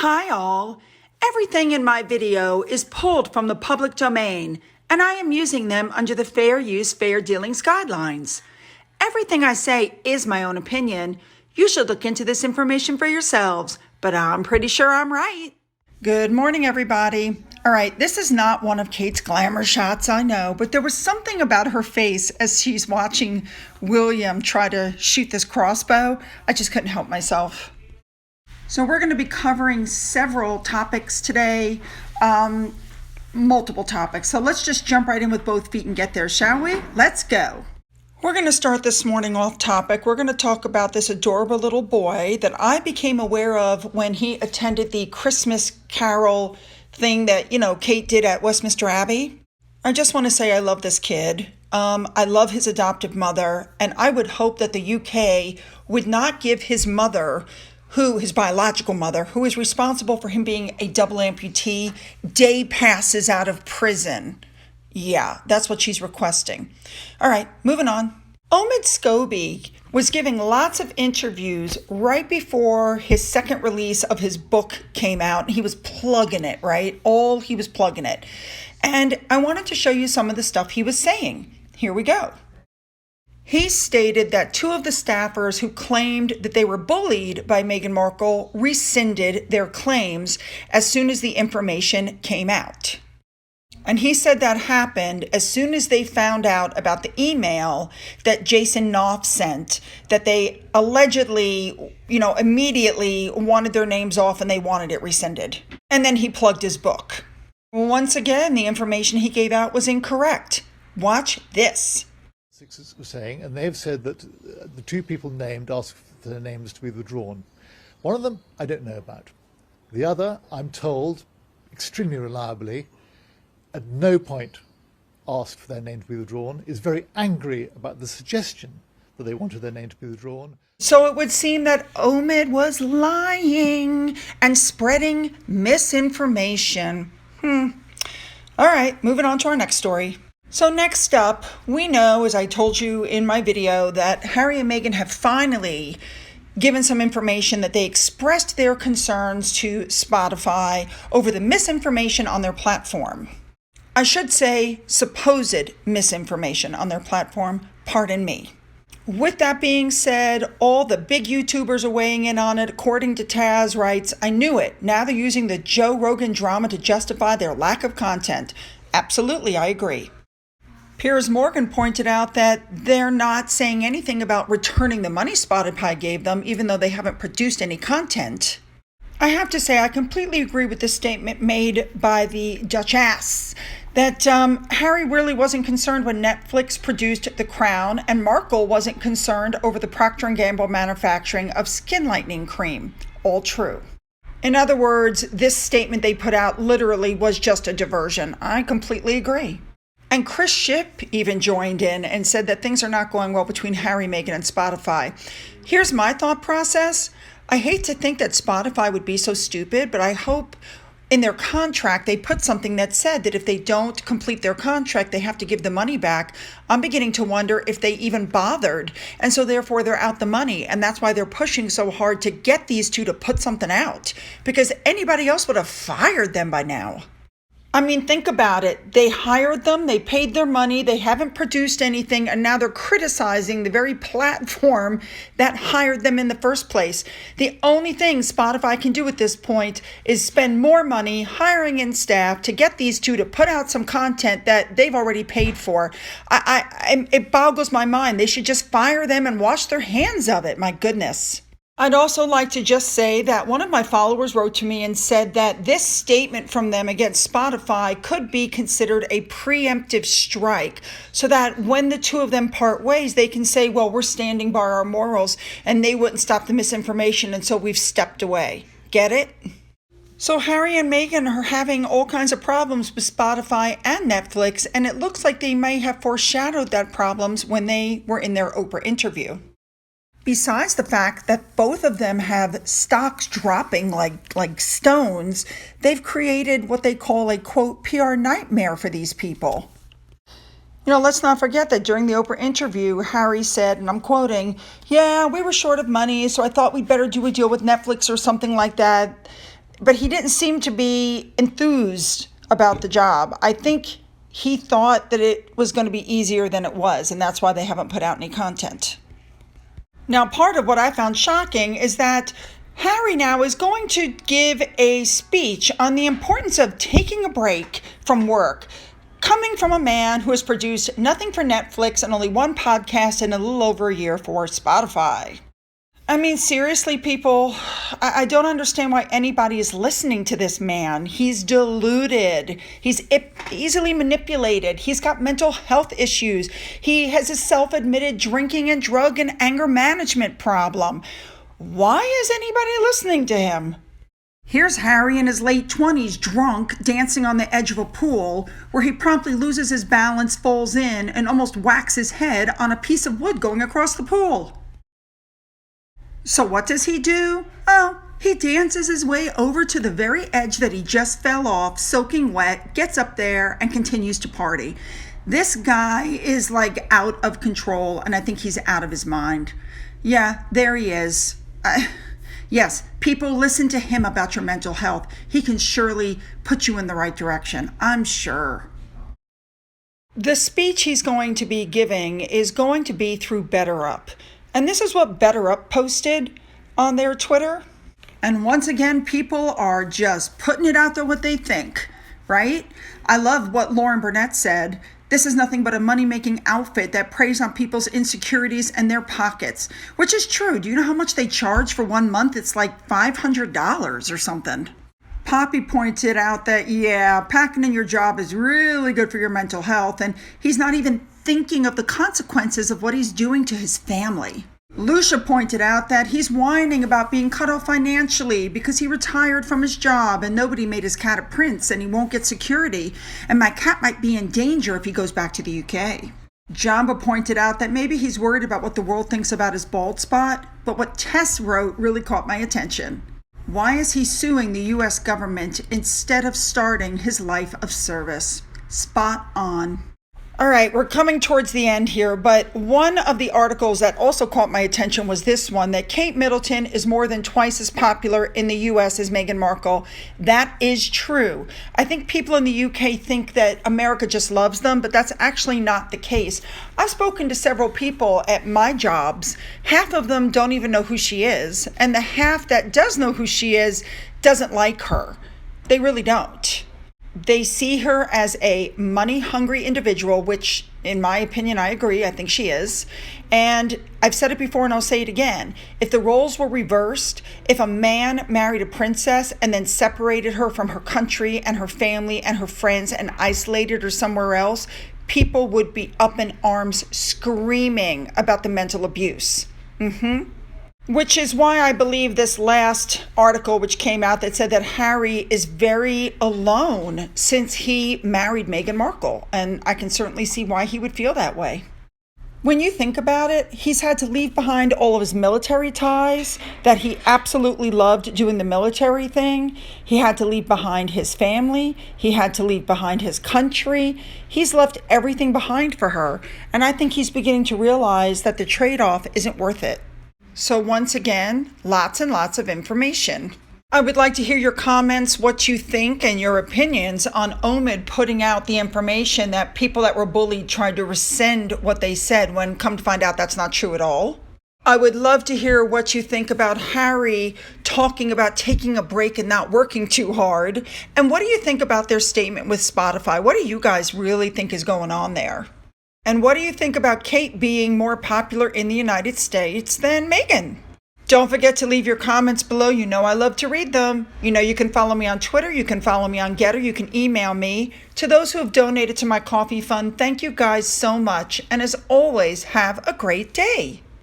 Hi all. Everything in my video is pulled from the public domain, and I am using them under the Fair Use, Fair Dealings guidelines. Everything I say is my own opinion. You should look into this information for yourselves, but I'm pretty sure I'm right. Good morning, everybody. All right, this is not one of Kate's glamour shots, I know, but there was something about her face as she's watching William try to shoot this crossbow. I just couldn't help myself. So we're going to be covering several topics today, multiple topics. So let's just jump right in with both feet and get there, shall we? Let's go. We're going to start this morning off topic. We're going to talk about this adorable little boy that I became aware of when he attended the Christmas Carol thing that, Kate did at Westminster Abbey. I just want to say I love this kid. I love his adoptive mother, and I would hope that the UK would not give his mother, his biological mother, who is responsible for him being a double amputee, day passes out of prison. Yeah, that's what she's requesting. All right, moving on. Omid Scoby was giving lots of interviews right before his second release of his book came out. He was plugging it, right? He was plugging it. And I wanted to show you some of the stuff he was saying. Here we go. He stated that two of the staffers who claimed that they were bullied by Meghan Markle rescinded their claims as soon as the information came out. And he said that happened as soon as they found out about the email that Jason Knopf sent, that they allegedly, immediately wanted their names off and they wanted it rescinded. And then he plugged his book. Once again, the information he gave out was incorrect. Watch this. Was saying, and they've said that the two people named asked for their names to be withdrawn. One of them I don't know about. The other, I'm told, extremely reliably, at no point asked for their name to be withdrawn, is very angry about the suggestion that they wanted their name to be withdrawn. So it would seem that Omid was lying and spreading misinformation. All right, moving on to our next story. So next up, we know, as I told you in my video, that Harry and Meghan have finally given some information that they expressed their concerns to Spotify over the misinformation on their platform. I should say supposed misinformation on their platform, pardon me. With that being said, all the big YouTubers are weighing in on it. According to Taz writes, I knew it. Now they're using the Joe Rogan drama to justify their lack of content. Absolutely, I agree. Piers Morgan pointed out that they're not saying anything about returning the money Spotify gave them, even though they haven't produced any content. I have to say I completely agree with the statement made by the Duchess that Harry really wasn't concerned when Netflix produced The Crown, and Markle wasn't concerned over the Procter & Gamble manufacturing of skin lightening cream. All true. In other words, this statement they put out literally was just a diversion. I completely agree. And Chris Shipp even joined in and said that things are not going well between Harry, Meghan, and Spotify. Here's my thought process. I hate to think that Spotify would be so stupid, but I hope in their contract they put something that said that if they don't complete their contract, they have to give the money back. I'm beginning to wonder if they even bothered, and so therefore they're out the money, and that's why they're pushing so hard to get these two to put something out, because anybody else would have fired them by now. I mean, think about it. They hired them, they paid their money, they haven't produced anything, and now they're criticizing the very platform that hired them in the first place. The only thing Spotify can do at this point is spend more money hiring in staff to get these two to put out some content that they've already paid for. It boggles my mind. They should just fire them and wash their hands of it. My goodness. I'd also like to just say that one of my followers wrote to me and said that this statement from them against Spotify could be considered a preemptive strike, so that when the two of them part ways, they can say, well, we're standing by our morals, and they wouldn't stop the misinformation, and so we've stepped away. Get it? So Harry and Meghan are having all kinds of problems with Spotify and Netflix, and it looks like they may have foreshadowed that problems when they were in their Oprah interview. Besides the fact that both of them have stocks dropping like stones, they've created what they call a, quote, PR nightmare for these people. Let's not forget that during the Oprah interview, Harry said, and I'm quoting, yeah, we were short of money, so I thought we'd better do a deal with Netflix or something like that. but he didn't seem to be enthused about the job. I think he thought that it was going to be easier than it was, and that's why they haven't put out any content. Now, part of what I found shocking is that Harry now is going to give a speech on the importance of taking a break from work, coming from a man who has produced nothing for Netflix and only one podcast in a little over a year for Spotify. I mean, seriously, people, I don't understand why anybody is listening to this man. He's deluded. He's easily manipulated. He's got mental health issues. He has a self-admitted drinking and drug and anger management problem. Why is anybody listening to him? Here's Harry in his late 20s, drunk, dancing on the edge of a pool, where he promptly loses his balance, falls in, and almost whacks his head on a piece of wood going across the pool. So what does he do? Oh, he dances his way over to the very edge that he just fell off, soaking wet, gets up there, and continues to party. This guy is like out of control, and I think he's out of his mind. Yeah, there he is. Yes, people, listen to him about your mental health. He can surely put you in the right direction, I'm sure. The speech he's going to be giving is going to be through BetterUp. And this is what BetterUp posted on their Twitter. And once again, people are just putting it out there what they think, right? I love what Lauren Burnett said. This is nothing but a money-making outfit that preys on people's insecurities and their pockets, which is true. Do you know how much they charge for 1 month? It's like $500 or something. Poppy pointed out that, yeah, packing in your job is really good for your mental health, and he's not even thinking of the consequences of what he's doing to his family. Lucia pointed out that he's whining about being cut off financially because he retired from his job and nobody made his cat a prince and he won't get security, and my cat might be in danger if he goes back to the UK. Jamba pointed out that maybe he's worried about what the world thinks about his bald spot, but what Tess wrote really caught my attention. Why is he suing the US government instead of starting his life of service? Spot on. All right, we're coming towards the end here, but one of the articles that also caught my attention was this one, that Kate Middleton is more than twice as popular in the US as Meghan Markle. That is true. I think people in the UK think that America just loves them, but that's actually not the case. I've spoken to several people at my jobs. Half of them don't even know who she is, and the half that does know who she is doesn't like her. They really don't. They see her as a money-hungry individual, which, in my opinion, I agree. I think she is. And I've said it before and I'll say it again. If the roles were reversed, if a man married a princess and then separated her from her country and her family and her friends and isolated her somewhere else, people would be up in arms screaming about the mental abuse. Which is why I believe this last article which came out that said that Harry is very alone since he married Meghan Markle. And I can certainly see why he would feel that way. When you think about it, he's had to leave behind all of his military ties, that he absolutely loved doing the military thing. He had to leave behind his family. He had to leave behind his country. He's left everything behind for her. And I think he's beginning to realize that the trade-off isn't worth it. So once again, lots and lots of information. I would like to hear your comments, what you think, and your opinions on Omid putting out the information that people that were bullied tried to rescind what they said when come to find out that's not true at all. I would love to hear what you think about Harry talking about taking a break and not working too hard. And what do you think about their statement with Spotify? What do you guys really think is going on there? And what do you think about Kate being more popular in the United States than Meghan? Don't forget to leave your comments below. You know I love to read them. You know you can follow me on Twitter. You can follow me on Getter. You can email me. To those who have donated to my coffee fund, thank you guys so much. And as always, have a great day.